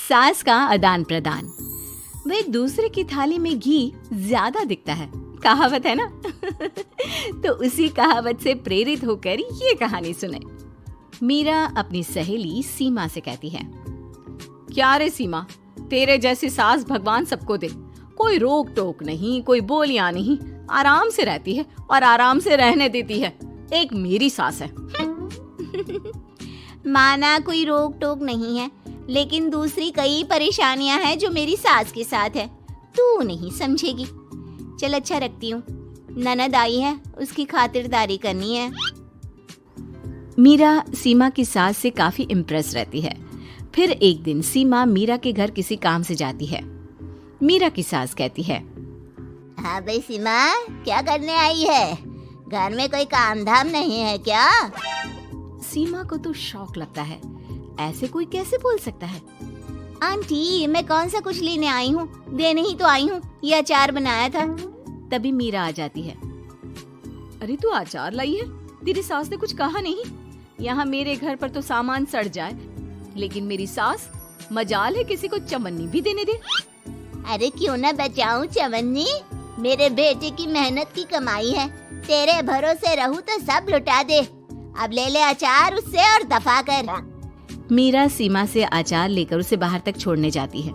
सास का आदान प्रदान। वह दूसरे की थाली में घी ज्यादा दिखता है, कहावत है ना। तो उसी कहावत से प्रेरित होकर ये कहानी सुने। मीरा अपनी सहेली सीमा से कहती है, क्या रे सीमा, तेरे जैसी सास भगवान सबको दे। कोई रोक टोक नहीं, कोई बोलियां नहीं, आराम से रहती है और आराम से रहने देती है। एक मेरी सास है। माना कोई रोक टोक नहीं है, लेकिन दूसरी कई परेशानियां हैं जो मेरी सास के साथ है, तू नहीं समझेगी। चल अच्छा रखती हूँ, ननद आई है, उसकी खातिरदारी करनी है। मीरा सीमा की सास से काफी इम्प्रेस रहती है। फिर एक दिन सीमा मीरा के घर किसी काम से जाती है। मीरा की सास कहती है, हाँ भाई सीमा, क्या करने आई है? घर में कोई काम धाम नहीं है क्या? सीमा को तो शौक लगता है, ऐसे कोई कैसे बोल सकता है। आंटी, मैं कौन सा कुछ लेने आई हूँ, देने ही तो आई हूँ। ये अचार बनाया था। तभी मीरा आ जाती है। अरे तू अचार लाई है? तेरी सास ने कुछ कहा नहीं? यहाँ मेरे घर पर तो सामान सड़ जाए, लेकिन मेरी सास मजाल है किसी को चवन्नी भी देने दे। अरे क्यों ना बचाऊं चवन्नी, मेरे बेटे की मेहनत की कमाई है। तेरे भरोसे रहूं तो सब लुटा दे। अब ले ले अचार उससे और दफा कर। मीरा सीमा से अचार लेकर उसे बाहर तक छोड़ने जाती है।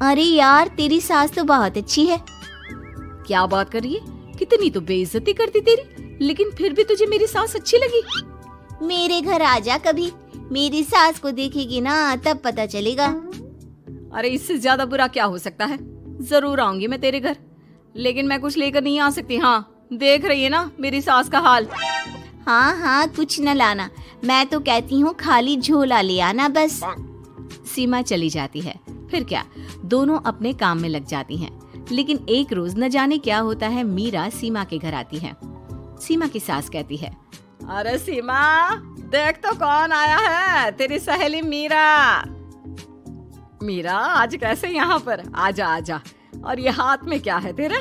अरे यार, तेरी सास तो बहुत अच्छी है। क्या बात कर रही है? कितनी तो बेइज्जती करती तेरी, लेकिन फिर भी तुझे मेरी सास अच्छी लगी। मेरे घर आजा कभी, मेरी सास को देखेगी ना तब पता चलेगा। अरे इससे ज्यादा बुरा क्या हो सकता है। जरूर आऊंगी मैं तेरे घर, लेकिन मैं कुछ लेकर नहीं आ सकती। हाँ, देख रही है ना मेरी सास का हाल। हाँ हाँ, कुछ न लाना, मैं तो कहती हूँ खाली झोला ले आना बस। सीमा चली जाती है। फिर क्या, दोनों अपने काम में लग जाती हैं। लेकिन एक रोज न जाने क्या होता है, मीरा सीमा के घर आती है। सीमा की सास कहती है, अरे सीमा, देख तो कौन आया है, तेरी सहेली मीरा। मीरा, आज कैसे यहाँ पर? आजा आजा। और ये हाथ में क्या है तेरे?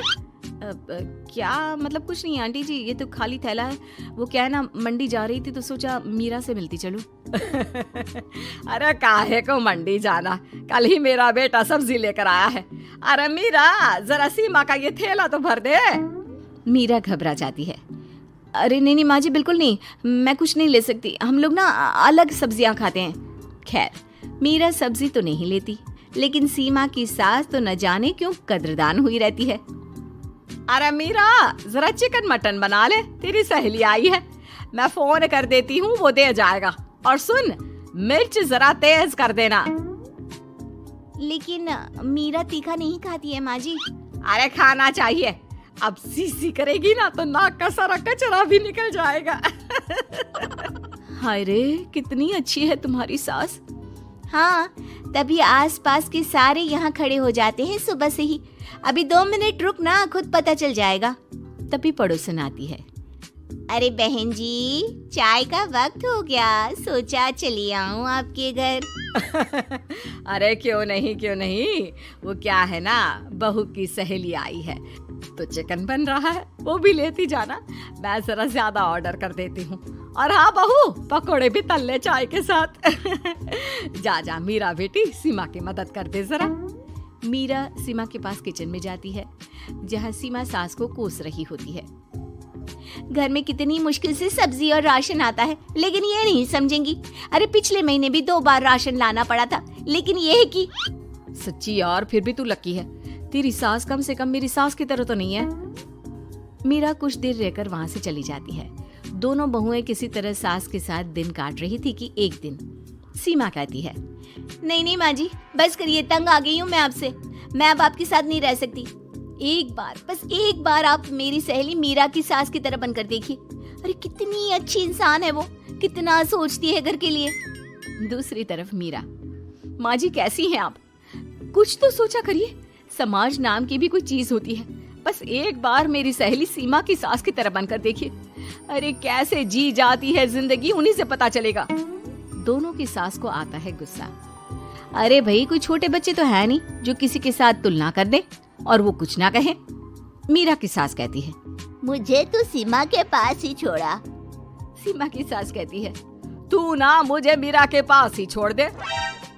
क्या मतलब? कुछ नहीं आंटी जी, ये तो खाली थैला है। वो क्या है ना, मंडी जा रही थी तो सोचा मीरा से मिलती चलूं। अरे काहे को मंडी जाना, कल ही मेरा बेटा सब्जी लेकर आया है। अरे मीरा, जरा सीमा का ये थैला तो भर दे। मीरा घबरा जाती है। अरे नहीं नहीं माँ जी, बिल्कुल नहीं, मैं कुछ नहीं ले सकती। हम लोग ना अलग सब्जियां खाते हैं। खैर, मीरा सब्जी तो नहीं लेती, लेकिन सीमा की सास तो न जाने क्यों कद्रदान हुई रहती है। अरे मीरा, जरा चिकन मटन बना ले, तेरी सहेली आई है। मैं फोन कर देती हूँ, वो दे जाएगा। और सुन, मिर्च जरा तेज कर देना। लेकिन मीरा तीखा नहीं खाती है माँ जी। अरे खाना चाहिए। अब सीसी करेगी ना तो नाक का सारा कचरा भी निकल जाएगा। हाय रे, कितनी अच्छी है तुम्हारी सास। हाँ, तभी आसपास के सारे यहाँ खड़े हो जाते हैं सुबह से ही। अभी 2 मिनट रुक ना, खुद पता चल जाएगा। तभी पड़ोसन आती है। अरे बहन जी, चाय का वक्त हो गया, सोचा चली आऊं आपके घर। अरे क्यों नहीं क्यों नहीं, वो क्या है ना, बहू की सहेली आई है तो चिकन बन रहा है, वो भी लेती जाना। मैं जरा ज्यादा ऑर्डर कर देती हूँ। और हाँ बहू, पकोड़े भी तल ले चाय के साथ। जा जा मीरा बेटी, सीमा की मदद कर दे जरा। मीरा सीमा के पास किचन में जाती है, जहाँ सीमा सास को कोस रही होती है। घर में कितनी मुश्किल से सब्जी और राशन आता है, लेकिन ये नहीं समझेंगी। अरे पिछले महीने भी 2 बार राशन लाना पड़ा था, लेकिन ये है कि सच्ची यार, फिर भी तू लकी है। तेरी सास कम से कम मेरी सास की तरह तो नहीं है। मीरा कुछ देर रहकर वहाँ से चली जाती है। दोनों बहुएं किसी तरह सास के साथ दिन काट रही थी कि एक दिन सीमा कहती है, नहीं नहीं माँ जी, बस करिए, तंग आ गई हूँ मैं आपसे। मैं अब आपके साथ नहीं रह सकती। एक बार, बस एक बार आप मेरी सहेली मीरा की सास की तरह बनकर देखिए। अरे कितनी अच्छी इंसान है वो, कितना सोचती है घर के लिए। दूसरी तरफ मीरा, माँ जी कैसी हैं आप? कुछ तो सोचा करिए, समाज नाम की भी कोई चीज होती है। बस एक बार मेरी सहेली सीमा की सास की तरह बनकर देखिए। अरे कैसे जी जाती है जिंदगी, उन्हीं से पता चलेगा। दोनों की सास को आता है गुस्सा। अरे भाई, कोई छोटे बच्चे तो है नहीं जो किसी के साथ तुलना कर दे और वो कुछ ना कहे। मीरा की सास कहती है, मुझे तो सीमा के पास ही छोड़ा। सीमा की सास कहती है, तू ना मुझे मीरा के पास ही छोड़ दे।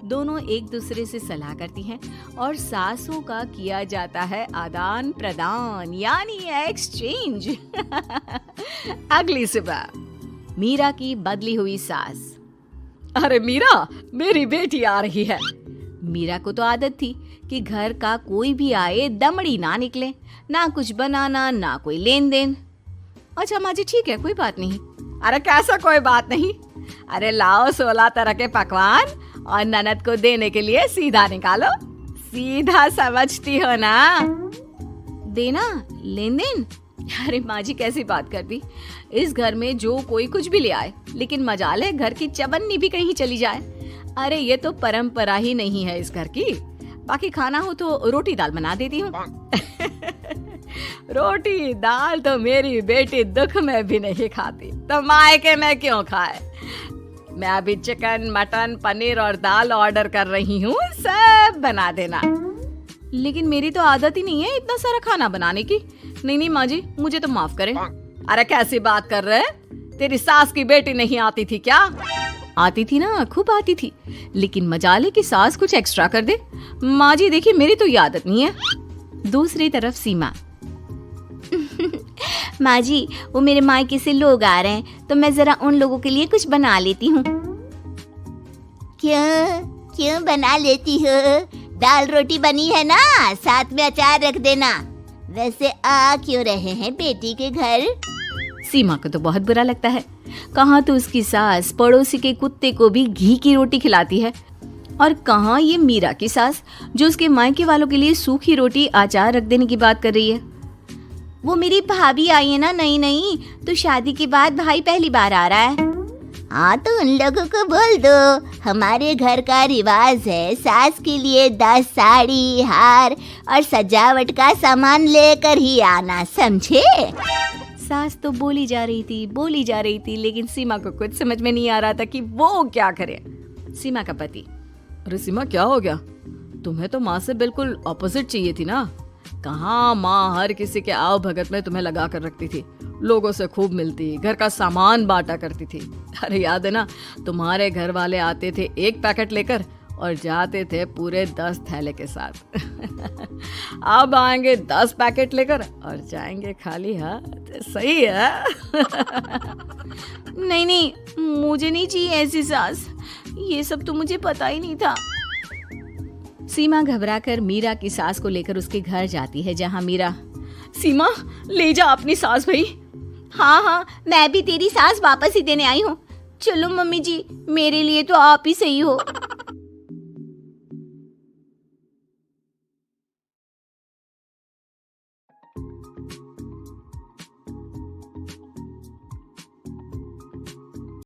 दोनों एक दूसरे से सलाह करती हैं और सासों का किया जाता है आदान प्रदान यानी एक्सचेंज। अगली सुबह मीरा की बदली हुई सास। अरे मीरा, मेरी बेटी आ रही है। मीरा को तो आदत थी कि घर का कोई भी आए दमड़ी ना निकले, ना कुछ बनाना ना कोई लेन देन। अच्छा माँ जी ठीक है, कोई बात नहीं। अरे कैसा कोई बात नहीं, अरे लाओ 16 तरह के पकवान और ननद को देने के लिए सीधा निकालो। सीधा समझती हो ना? देना लेन देन? अरे माँ जी कैसी बात कर दी, इस घर में जो कोई कुछ भी ले आए, लेकिन मजाल है घर की चवन्नी भी कहीं चली जाए। अरे ये तो परंपरा ही नहीं है इस घर की। बाकी खाना हो तो रोटी दाल बना देती हूँ। रोटी दाल तो मेरी बेटी दुख में भी नहीं खाती, तो मायके में क्यों खाए। मैं अभी चिकन मटन पनीर और दाल ऑर्डर कर रही हूँ, सब बना देना। लेकिन मेरी तो आदत ही नहीं है इतना सारा खाना बनाने की। नहीं माँ जी, मुझे तो माफ करें। अरे कैसी बात कर रहे? तेरी सास की बेटी नहीं आती थी क्या? आती थी ना, खूब आती थी, लेकिन मजाले की सास कुछ एक्स्ट्रा कर दे। माँ जी देखिए, मेरी तो ये आदत नहीं है। दूसरी तरफ सीमा। माँ जी, वो मेरे मायके से लोग आ रहे हैं, तो मैं जरा उन लोगों के लिए कुछ बना लेती हूँ। क्यों बना लेती हो? दाल रोटी बनी है ना, साथ में अचार रख देना। वैसे आ क्यों रहे हैं बेटी के घर? सीमा को तो बहुत बुरा लगता है। कहाँ तो उसकी सास पड़ोसी के कुत्ते को भी घी की रोटी खिलाती है, और कहाँ ये मीरा की सास जो उसके मायके वालों के लिए सूखी रोटी अचार रख देने की बात कर रही है। वो मेरी भाभी आई है ना, नई, तो शादी के बाद भाई पहली बार आ रहा है। हाँ तो उन लोगों को बोल दो, हमारे घर का रिवाज है सास के लिए 10 साड़ी हार और सजावट का सामान लेकर ही आना, समझे? सास तो बोली जा रही थी, लेकिन सीमा को कुछ समझ में नहीं आ रहा था कि वो क्या करे। सीमा का पति। अरे सीमा क्या हो गया? तुम्हें तो माँ से बिल्कुल ऑपोजिट चाहिए थी ना। कहाँ माँ हर किसी के आओ भगत में तुम्हें लगा कर रखती थी, लोगों से खूब मिलती, घर का सामान बांटा करती थी। अरे याद है ना, तुम्हारे घर वाले आते थे 1 पैकेट लेकर और जाते थे पूरे 10 थैले के साथ। अब आएंगे 10 पैकेट लेकर और जाएंगे खाली हाथ। सही है? नहीं, मुझे नहीं चाहिए ऐसी सास, ये सब तो मुझे पता ही नहीं था। सीमा घबराकर मीरा की सास को लेकर उसके घर जाती है, जहाँ मीरा। सीमा ले जा अपनी सास भाई। हाँ, मैं भी तेरी सास वापस ही देने आई हूँ। चलो मम्मी जी, मेरे लिए तो आप ही सही हो।